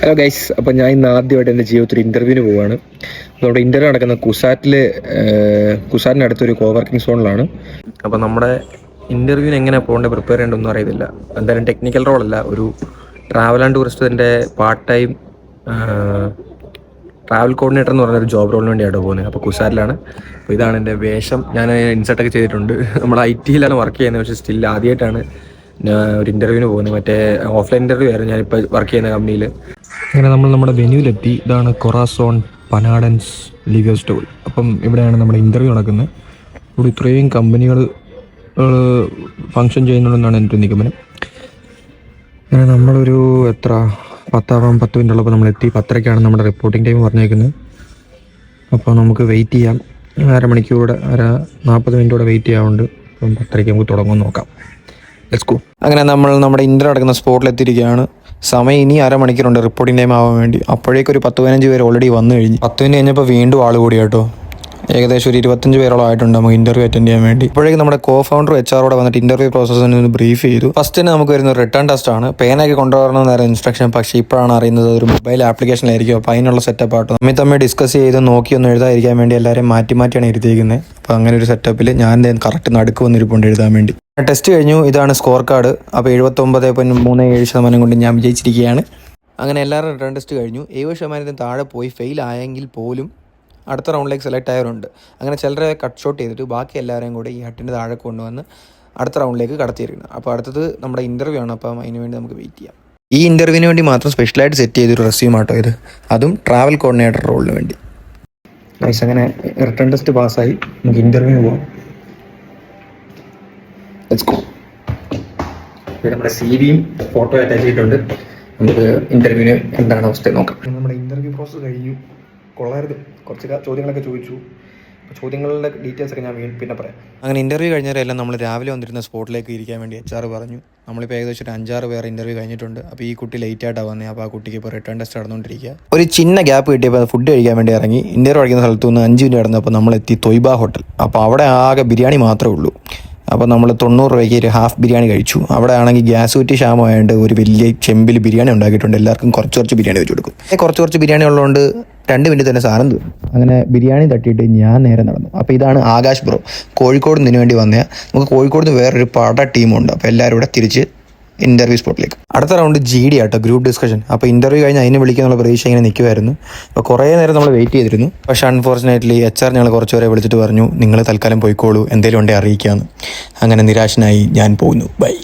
Hello guys, അപ്പോൾ ഞാൻ ഇന്ന് ആദ്യമായിട്ട് എൻ്റെ ജീവിതത്തിൽ ഒരു ഇൻ്റർവ്യൂവിന് പോവുകയാണ്. നമ്മുടെ ഇൻ്റർവ്യൂ നടക്കുന്ന കുസാറ്റിനടുത്തൊരു കോവർക്കിംഗ് സോണിലാണ്. അപ്പോൾ നമ്മുടെ ഇൻ്റർവ്യൂവിന് എങ്ങനെ പോകേണ്ടത് പ്രിപ്പയർ ചെയ്യേണ്ടതൊന്നും അറിയത്തില്ല. എന്തായാലും ടെക്നിക്കൽ റോളല്ല, ഒരു ട്രാവൽ ആൻഡ് ടൂറിസ്റ്റിൻ്റെ പാർട്ട് ടൈം ട്രാവൽ കോർഡിനേറ്റർ എന്ന് പറഞ്ഞൊരു ജോബ് റോളിന് വേണ്ടിയാണ് പോകുന്നത്. അപ്പോൾ കുസാറ്റിലാണ്. അപ്പോൾ ഇതാണ് എൻ്റെ വേഷം. ഞാൻ ഇൻസർട്ടൊക്കെ ചെയ്തിട്ടുണ്ട്. നമ്മൾ IT-യിലാണ് വർക്ക് ചെയ്യുന്നത്, പക്ഷേ സ്റ്റിൽ ആദ്യമായിട്ടാണ് ഞാൻ ഒരു ഇൻ്റർവ്യൂവിന് പോകുന്നത്. മറ്റേ ഓഫ്ലൈൻ ഇൻ്റർവ്യൂ ആയിരുന്നു ഞാനിപ്പോൾ വർക്ക് ചെയ്യുന്ന കമ്പനിയിൽ. അങ്ങനെ നമ്മൾ നമ്മുടെ വെന്യൂവിലെത്തി. ഇതാണ് കൊറാസോൺ പനാഡൻസ് ലീഗൽ സ്റ്റോൾ. അപ്പം ഇവിടെയാണ് നമ്മുടെ ഇൻ്റർവ്യൂ നടക്കുന്നത്. ഇവിടെ ഇത്രയും കമ്പനികൾ ഫങ്ഷൻ ചെയ്യുന്നുണ്ടെന്നാണ് എൻ്റെ ഒരു നിഗമനം. അങ്ങനെ നമ്മളൊരു 10 മിനിറ്റ് ഉള്ളപ്പോൾ നമ്മളെത്തി. 10:30-ക്കാണ് നമ്മുടെ റിപ്പോർട്ടിംഗ് ടൈം പറഞ്ഞേക്കുന്നത്. അപ്പോൾ നമുക്ക് വെയിറ്റ് ചെയ്യാം. 40 മിനിറ്റ് കൂടെ വെയിറ്റ് ചെയ്യാറുണ്ട്. അപ്പം 10:30-ക്ക് നമുക്ക് തുടങ്ങുമെന്ന് നോക്കാം. Let's go. അങ്ങനെ നമ്മൾ നമ്മുടെ ഇൻ്റർവ്യൂ നടക്കുന്ന സ്പോട്ടിലെത്തിയിരിക്കുകയാണ്. സമയം ഇനി അരമണിക്കൂറുണ്ട് റിപ്പോർട്ടിംഗ് ടൈം ആവാൻ വേണ്ടി. അപ്പോഴേക്കൊരു 10-15 പേര് ഓൾറെഡി വന്നു കഴിഞ്ഞു. 10 മിനിറ്റ് കഴിഞ്ഞപ്പോൾ വീണ്ടും ആൾ കൂടി കേട്ടോ. ഏകദേശം ഒരു 25 പേരോളം ആയിട്ടുണ്ട് നമുക്ക് ഇൻ്റർവ്യൂ അറ്റൻഡ് ചെയ്യാൻ വേണ്ടി. അപ്പോഴേക്കും നമ്മുടെ കോ-ഫൗണ്ടർ HR വന്നിട്ട് ഇൻ്റർവ്യൂ പ്രോസസ്സിനെ ഒന്ന് ബ്രീഫ് ചെയ്തു. ഫസ്റ്റ് തന്നെ നമുക്ക് വരുന്ന റിട്ടേൺ ടെസ്റ്റ് ആണ്. പേനൊക്കെ കൊണ്ടുവരണമെന്നായിരുന്നു ഇൻസ്ട്രക്ഷൻ. പക്ഷേ ഇപ്പോഴാണ് അറിയുന്നത് ഒരു മൊബൈൽ ആപ്ലിക്കേഷനിലായിരിക്കും. അപ്പോൾ അതിനുള്ള സെറ്റപ്പ് ആട്ടോ. തമ്മിൽ ഡിസ്കസ് ചെയ്ത് നോക്കിയൊന്നും എഴുതാതിരിക്കാൻ വേണ്ടി എല്ലാവരെയും മാറ്റിയാണ് ഇരുത്തിയിരിക്കുന്നത്. അപ്പോൾ അങ്ങനെ ഒരു സെറ്റപ്പിൽ ഞാൻ കറക്റ്റ് നടുക്ക് വന്നിരിപ്പുണ്ട് എഴുതാൻ വേണ്ടി. ടെസ്റ്റ് കഴിഞ്ഞു. ഇതാണ് സ്കോർ കാർഡ്. അപ്പോൾ 79.37% കൊണ്ട് ഞാൻ വിജയിച്ചിരിക്കുകയാണ്. അങ്ങനെ എല്ലാവരും റിട്ടേൺ ടെസ്റ്റ് കഴിഞ്ഞു. 70% താഴെ പോയി ഫെയിൽ ആയെങ്കിൽ പോലും അടുത്ത റൗണ്ടിലേക്ക് സെലക്ട് ആയവരുണ്ട്. അങ്ങനെ ചിലരെ കട്ട് ഷോട്ട് ചെയ്തിട്ട് ബാക്കി എല്ലാവരെയും കൂടെ ഈ ഹട്ടിൻ്റെ താഴെ കൊണ്ടുവന്ന് അടുത്ത റൗണ്ടിലേക്ക് കടത്തിയിരിക്കുന്നത്. അപ്പോൾ അടുത്തത് നമ്മുടെ ഇൻ്റർവ്യൂ ആണ്. അപ്പം അതിന് വേണ്ടി നമുക്ക് വെയിറ്റ് ചെയ്യാം. ഈ ഇൻ്റർവ്യൂവിന് വേണ്ടി മാത്രം സ്പെഷ്യലായിട്ട് സെറ്റ് ചെയ്തൊരു റെസ്യൂം ആട്ടോ ഇത്. അതും ട്രാവൽ കോർഡിനേറ്റർ റോളിന് വേണ്ടി. നൈസ്. അങ്ങനെ റിട്ടേൺ ടെസ്റ്റ് പാസ്സായി. നമുക്ക് ഇൻ്റർവ്യൂവിന് പോകാം. Let's go. ഇവിടെ നമ്മുടെ CV-യും ഫോട്ടോ അറ്റാച്ച് ചെയ്തിട്ടുണ്ട്. നമുക്ക് ഇൻ്റർവ്യൂവിന് എന്താണ് അവസ്ഥ നോക്കാം. നമ്മുടെ ഇൻ്റർവ്യൂ പ്രോസസ്സ് കഴിഞ്ഞു. കൊള്ളായിരുന്നു. കുറച്ച് ചോദ്യങ്ങളൊക്കെ ചോദിച്ചു. ചോദ്യങ്ങളുടെ ഡീറ്റെയിൽസ് ഒക്കെ ഞാൻ പിന്നെ പറയാം. അങ്ങനെ ഇൻ്റർവ്യൂ കഴിഞ്ഞവരെല്ലാം നമ്മൾ രാവിലെ വന്നിരുന്ന സ്പോട്ടിലേക്ക് ഇരിക്കാൻ വേണ്ടി HR പറഞ്ഞു. നമ്മളിപ്പോൾ ഏകദേശം ഒരു 5-6 പേർ ഇൻ്റർവ്യൂ കഴിഞ്ഞിട്ടുണ്ട്. അപ്പോൾ ഈ കുട്ടി ലേറ്റായിട്ടാണ് വന്നത്. അപ്പോൾ ആ കുട്ടിക്ക് ഇപ്പോൾ റിട്ടേൺ ടെസ്റ്റ് നടന്നുകൊണ്ടിരിക്കുക. ഒരു ചിന്ന ഗ്യാപ്പ് കിട്ടിയപ്പോൾ ഫുഡ് കഴിക്കാൻ വേണ്ടി ഇറങ്ങി. ഇൻ്റർവ്യൂ കഴിക്കുന്ന സ്ഥലത്ത് നിന്ന് 5 മിനിറ്റ് നടന്നപ്പോൾ നമ്മളെത്തി തൊയ്ബ ഹോട്ടൽ. അപ്പോൾ അവിടെ ആകെ ബിരിയാണി മാത്രമേ ഉള്ളൂ. അപ്പോൾ നമ്മൾ 90 രൂപയ്ക്ക് ഒരു ഹാഫ് ബിരിയാണി കഴിച്ചു. അവിടെ ആണെങ്കിൽ ഗ്യാസ് കുറ്റി ക്ഷാമമായതുകൊണ്ട് ഒരു വലിയ ചെമ്പിൽ ബിരിയാണി ഉണ്ടാക്കിയിട്ടുണ്ട്. എല്ലാവർക്കും കുറച്ച് ബിരിയാണി വെച്ച് കൊടുക്കും. കുറച്ച് ബിരിയാണി ഉള്ളതുകൊണ്ട് 2 മിനിറ്റ് തന്നെ സാധനം തീർന്നു. അങ്ങനെ ബിരിയാണി തട്ടിയിട്ട് ഞാൻ നേരെ നടന്നു. അപ്പോൾ ഇതാണ് ആകാശ് ബ്രോ, കോഴിക്കോട് നിന്ന് വേണ്ടി വന്നതാണ്. നമുക്ക് കോഴിക്കോട് നിന്ന് വേറൊരു ടീമുണ്ട്. അപ്പോൾ എല്ലാവരും ഇവിടെ തിരിച്ച് ഇൻ്റർവ്യൂ സ്പോട്ടിലേക്ക്. അടുത്ത റൗണ്ട് GD ആട്ടോ, ഗ്രൂപ്പ് ഡിസ്കഷൻ. അപ്പോൾ ഇൻ്റർവ്യൂ കഴിഞ്ഞ് അതിനെ വിളിക്കാനുള്ള പ്രതീക്ഷ ഇങ്ങനെ നിൽക്കുമായിരുന്നു. അപ്പോൾ കുറേ നേരം നമ്മൾ വെയിറ്റ് ചെയ്തിരുന്നു. പക്ഷേ അൺഫോർച്ചുനേറ്റ്ലി HR ഞങ്ങൾ കുറച്ച് പേരെ വിളിച്ചിട്ട് പറഞ്ഞു, നിങ്ങൾ തൽക്കാലം പോയിക്കോളൂ, എന്തെങ്കിലും ഉണ്ടെങ്കിൽ അറിയിക്കാമെന്ന്. അങ്ങനെ നിരാശനായി ഞാൻ പോകുന്നു. ബൈ.